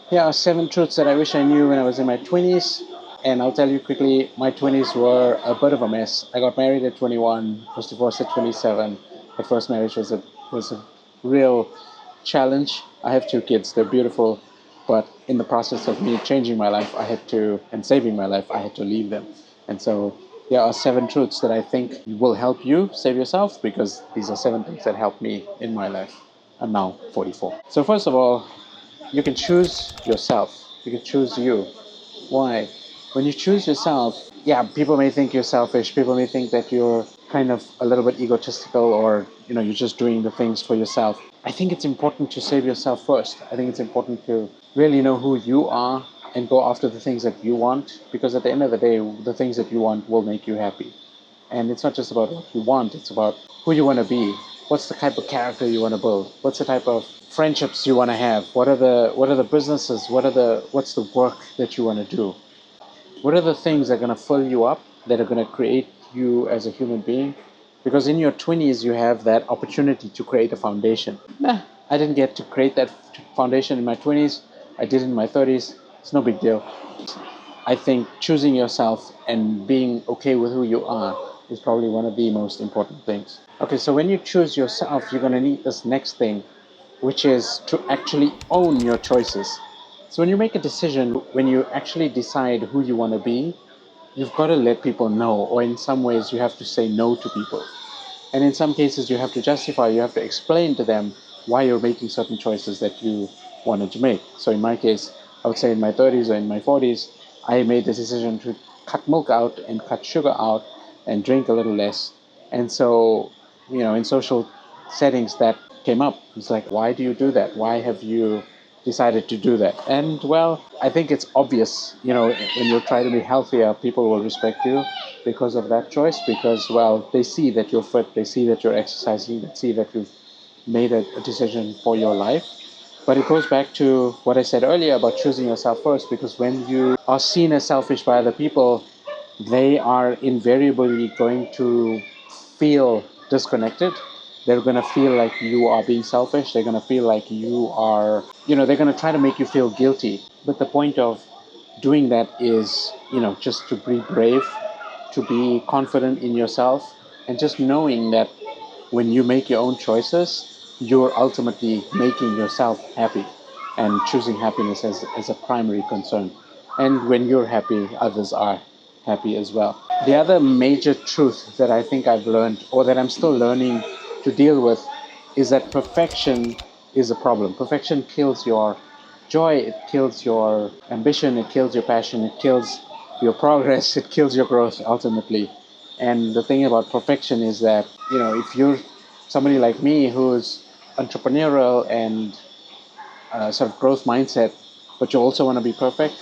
Here are 7 truths that I wish I knew when I was in my 20s. And I'll tell you quickly, my 20s were a bit of a mess. I got married at 21, was divorced at 27. The first marriage was a real challenge. I have 2 kids, they're beautiful. But in the process of me changing my life, and saving my life, I had to leave them. And so here are 7 truths that I think will help you save yourself, because these are 7 things that helped me in my life. I'm now 44. So first of all, you can choose yourself. You can choose you. Why? When you choose yourself, yeah, people may think you're selfish. People may think that you're kind of a little bit egotistical, or you're just doing the things for yourself. I think it's important to save yourself first. I think it's important to really know who you are and go after the things that you want, because at the end of the day, the things that you want will make you happy. And it's not just about what you want, it's about who you want to be. What's the type of character you want to build? What's the type of friendships you want to have? What are the businesses? What's the work that you want to do? What are the things that are going to fill you up, that are going to create you as a human being? Because in your 20s, you have that opportunity to create a foundation. Nah, I didn't get to create that foundation in my 20s. I did in my 30s. It's no big deal. I think choosing yourself and being okay with who you are is probably one of the most important things. Okay, so when you choose yourself, you're going to need this next thing, which is to actually own your choices. So when you make a decision, when you actually decide who you want to be, you've got to let people know, or in some ways, you have to say no to people. And in some cases, you have to justify, you have to explain to them why you're making certain choices that you wanted to make. So in my case, I would say in my 30s or in my 40s, I made the decision to cut milk out and cut sugar out and drink a little less. And so, in social settings that came up, it's like, why do you do that? Why have you decided to do that? And well, I think it's obvious, when you try to be healthier, people will respect you because of that choice, because, well, they see that you're fit, they see that you're exercising, they see that you've made a decision for your life. But it goes back to what I said earlier about choosing yourself first, because when you are seen as selfish by other people, they are invariably going to feel disconnected. They're going to feel like you are being selfish. They're going to feel like you are, they're going to try to make you feel guilty. But the point of doing that is, just to be brave, to be confident in yourself, and just knowing that when you make your own choices, you're ultimately making yourself happy and choosing happiness as a primary concern. And when you're happy, others are happy as well. The other major truth that I think I've learned, or that I'm still learning to deal with, is that perfection is a problem. Perfection kills your joy, it kills your ambition, it kills your passion, it kills your progress, it kills your growth ultimately. And the thing about perfection is that, if you're somebody like me who's entrepreneurial and sort of growth mindset, but you also want to be perfect,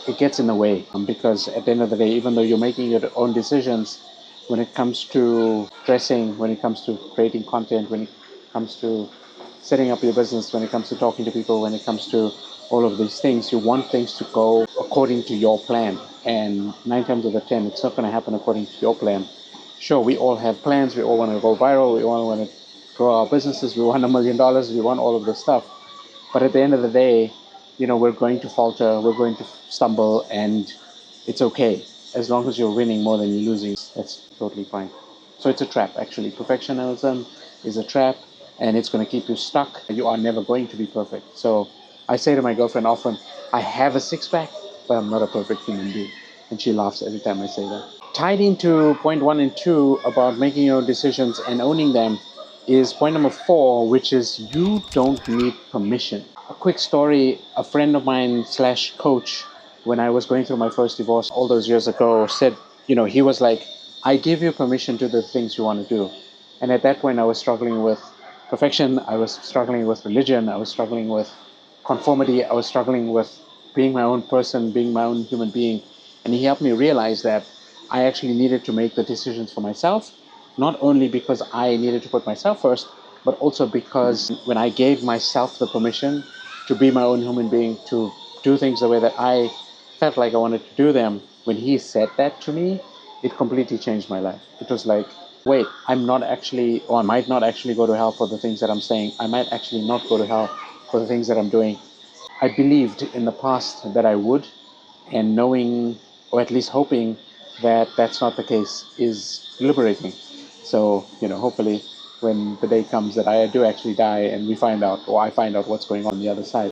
it gets in the way, because at the end of the day, even though you're making your own decisions, when it comes to dressing, when it comes to creating content, when it comes to setting up your business, when it comes to talking to people, when it comes to all of these things, you want things to go according to your plan. And 9 times out of 10, it's not going to happen according to your plan. Sure, we all have plans. We all want to go viral. We all want to grow our businesses. We want $1 million. We want all of this stuff. But at the end of the day, we're going to falter, we're going to stumble, and it's okay. As long as you're winning more than you're losing, that's totally fine. So it's a trap, actually. Perfectionism is a trap, and it's going to keep you stuck. You are never going to be perfect. So I say to my girlfriend often, I have a six pack, but I'm not a perfect human being. And she laughs every time I say that. Tied into point 1 and 2 about making your own decisions and owning them is point number 4, which is you don't need permission. A quick story, a friend of mine slash coach, when I was going through my first divorce all those years ago, said, he was like, I give you permission to do the things you want to do. And at that point, I was struggling with perfection. I was struggling with religion. I was struggling with conformity. I was struggling with being my own person, being my own human being. And he helped me realize that I actually needed to make the decisions for myself, not only because I needed to put myself first, but also because when I gave myself the permission to be my own human being, to do things the way that I felt like I wanted to do them, when he said that to me, it completely changed my life. It was like, wait, I'm not actually, or I might not actually go to hell for the things that I'm saying. I might actually not go to hell for the things that I'm doing. I believed in the past that I would, and knowing, or at least hoping, that that's not the case is liberating. So, hopefully when the day comes that I do actually die and we find out, or I find out what's going on the other side,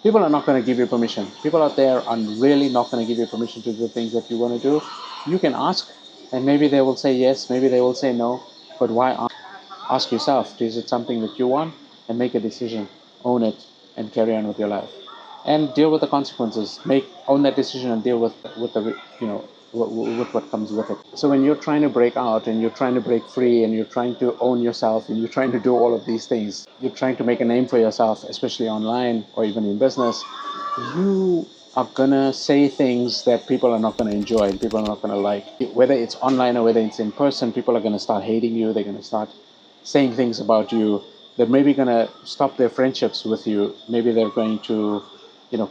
people are not going to give you permission. People out there are really not going to give you permission to do things that you want to do. You can ask, and maybe they will say yes, maybe they will say no, but why ask? Ask yourself, is it something that you want? And make a decision, own it, and carry on with your life. And deal with the consequences. Own that decision and deal with the with what comes with it. So when you're trying to break out and you're trying to break free and you're trying to own yourself and you're trying to do all of these things, you're trying to make a name for yourself, especially online or even in business, you are gonna say things that people are not gonna enjoy and people are not gonna like. Whether it's online or whether it's in person, people are gonna start hating you. They're gonna start saying things about you that maybe gonna stop their friendships with you. Maybe they're going to,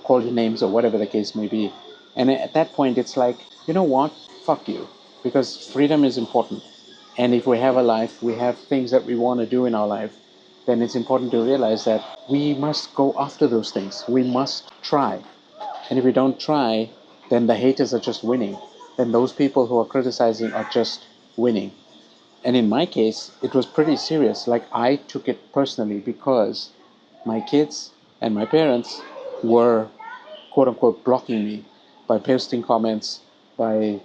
call you names or whatever the case may be. And at that point, it's like, you know what? Fuck you, because freedom is important. And if we have a life, we have things that we want to do in our life, then it's important to realize that we must go after those things. We must try. And if we don't try, then the haters are just winning. Then those people who are criticizing are just winning. And in my case, it was pretty serious. Like, I took it personally because my kids and my parents were, quote unquote, blocking me by posting comments, by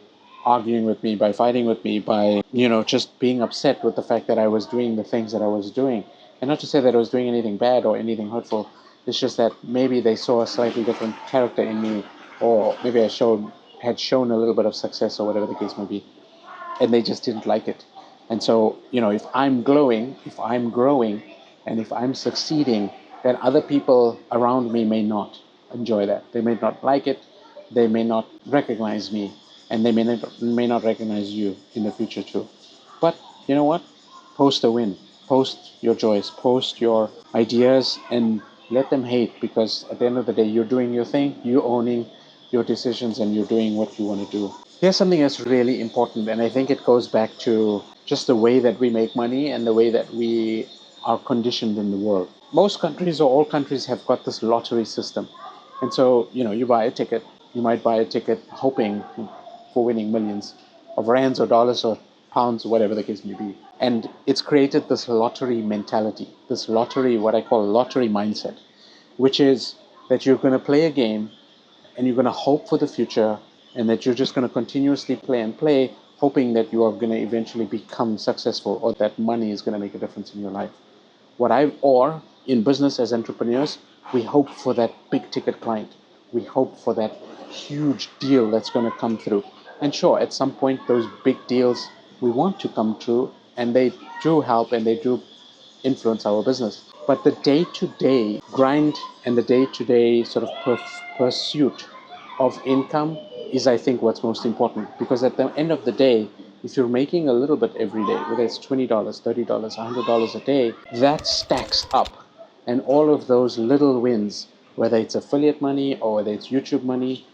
arguing with me, by fighting with me, by, just being upset with the fact that I was doing the things that I was doing. And not to say that I was doing anything bad or anything hurtful. It's just that maybe they saw a slightly different character in me, or maybe had shown a little bit of success or whatever the case may be, and they just didn't like it. And so, if I'm glowing, if I'm growing, and if I'm succeeding, then other people around me may not enjoy that. They may not like it. They may not recognize me, and they may not recognize you in the future too. But you know what? Post a win. Post your joys. Post your ideas, and let them hate, because at the end of the day, you're doing your thing. You're owning your decisions, and you're doing what you want to do. Here's something that's really important, and I think it goes back to just the way that we make money and the way that we are conditioned in the world. Most countries, or all countries, have got this lottery system. And so, you buy a ticket. You might buy a ticket hoping for winning millions of rands or dollars or pounds, whatever the case may be. And it's created this lottery mentality, this lottery, what I call lottery mindset, which is that you're going to play a game and you're going to hope for the future, and that you're just going to continuously play and play, hoping that you are going to eventually become successful, or that money is going to make a difference in your life. Or in business as entrepreneurs, we hope for that big ticket client. We hope for that huge deal that's going to come through. And sure, at some point, those big deals we want to come true, and they do help and they do influence our business. But the day-to-day grind and the day-to-day sort of pursuit of income is, I think, what's most important. Because at the end of the day, if you're making a little bit every day, whether it's $20, $30, $100 a day, that stacks up. And all of those little wins, whether it's affiliate money or whether it's YouTube money,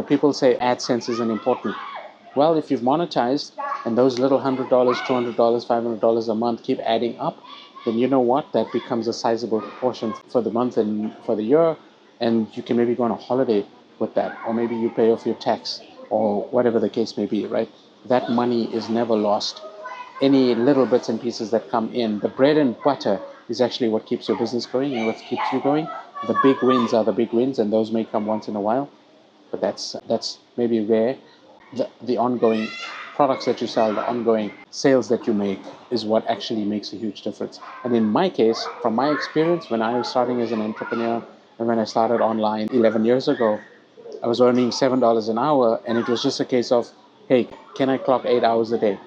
people say AdSense isn't important. Well, if you've monetized and those little $100, $200, $500 a month keep adding up, then you know what? That becomes a sizable portion for the month and for the year, and you can maybe go on a holiday with that, or maybe you pay off your tax, or whatever the case may be, right? That money is never lost. Any little bits and pieces that come in, the bread and butter is actually what keeps your business going and what keeps you going. The big wins are the big wins, and those may come once in a while, but that's maybe rare. The ongoing products that you sell, the ongoing sales that you make, is what actually makes a huge difference. And in my case, from my experience, when I was starting as an entrepreneur and when I started online 11 years ago, I was earning $7 an hour, and it was just a case of, hey, can I clock 8 hours a day?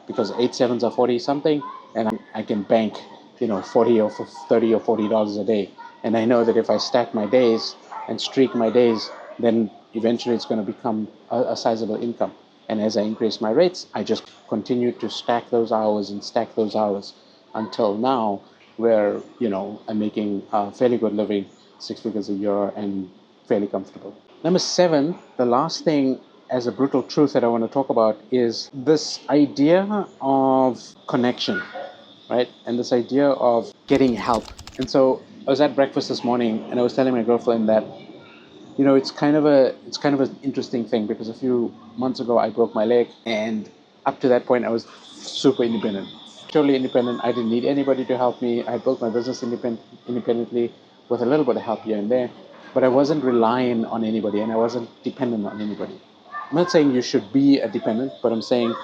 Because 8 sevens are 40 something, and I can bank, 40 or 30 or $40 a day. And I know that if I stack my days and streak my days, then eventually it's going to become a sizable income. And as I increase my rates, I just continue to stack those hours and stack those hours until now, where, I'm making a fairly good living, 6 figures a year, and fairly comfortable. Number 7, the last thing as a brutal truth that I want to talk about is this idea of connection, right? And this idea of getting help. And so I was at breakfast this morning and I was telling my girlfriend that, it's kind of an interesting thing because a few months ago I broke my leg, and up to that point I was super independent, totally independent. I didn't need anybody to help me. I built my business independently with a little bit of help here and there, but I wasn't relying on anybody and I wasn't dependent on anybody. I'm not saying you should be a dependent, but I'm saying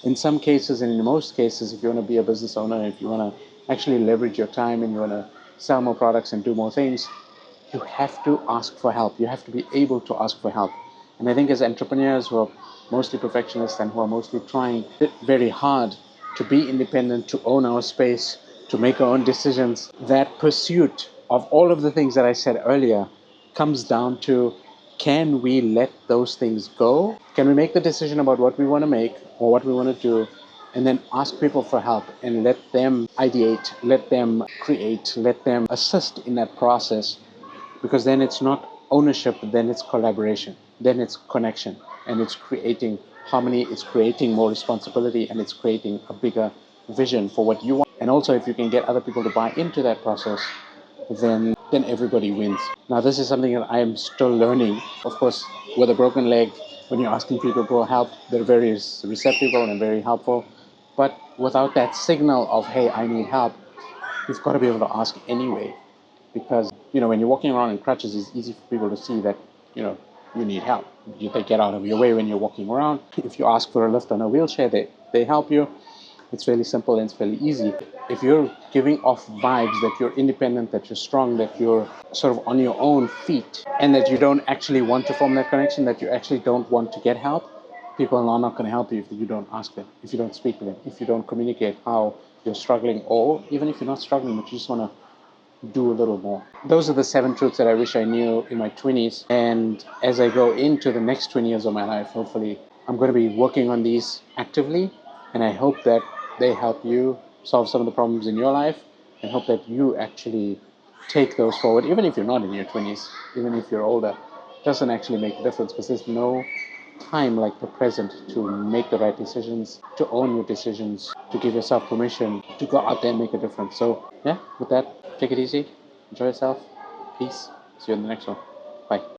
in some cases and in most cases, if you want to be a business owner, if you want to actually leverage your time and you want to sell more products and do more things, you have to ask for help. You have to be able to ask for help. And I think as entrepreneurs who are mostly perfectionists and who are mostly trying very hard to be independent, to own our space, to make our own decisions, that pursuit of all of the things that I said earlier comes down to, can we let those things go? Can we make the decision about what we want to make or what we want to do, and then ask people for help and let them ideate, let them create, let them assist in that process? Because then it's not ownership, then it's collaboration, then it's connection, and it's creating harmony, it's creating more responsibility, and it's creating a bigger vision for what you want. And also, if you can get other people to buy into that process, then everybody wins. Now, this is something that I am still learning. Of course, with a broken leg, when you're asking people for help, they're very receptive and very helpful. But without that signal of, hey, I need help, you've got to be able to ask anyway. Because, when you're walking around in crutches, it's easy for people to see that, you need help. They get out of your way when you're walking around. If you ask for a lift on a wheelchair, they help you. It's fairly simple and it's fairly easy. If you're giving off vibes that you're independent, that you're strong, that you're sort of on your own feet, and that you don't actually want to form that connection, that you actually don't want to get help, people are not going to help you if you don't ask them, if you don't speak to them, if you don't communicate how you're struggling, or even if you're not struggling, but you just want to do a little more. Those are the 7 truths that I wish I knew in my 20s. And as I go into the next 20 years of my life, hopefully, I'm going to be working on these actively. And I hope that they help you solve some of the problems in your life, and hope that you actually take those forward, even if you're not in your 20s, even if you're older. It doesn't actually make a difference, because there's no time like the present to make the right decisions, to own your decisions, to give yourself permission to go out there and make a difference. So, yeah, with that, take it easy, enjoy yourself, peace, see you in the next one. Bye.